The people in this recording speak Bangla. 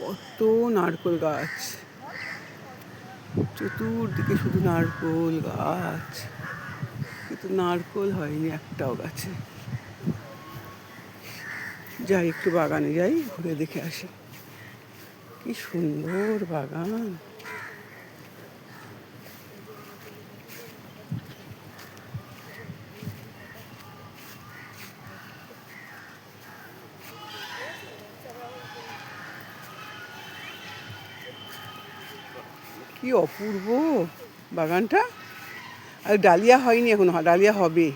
কত নারকোল গাছ, চতুর্দিকে শুধু নারকোল গাছ, কিন্তু নারকোল হয়নি একটাও গাছে। যাই একটু বাগানে যাই, ঘুরে দেখে আসি। কি সুন্দর বাগান। কি অপূর্ব বাগানটা। আর ডালিয়া হয়নি এখনো, ডালিয়া হবে।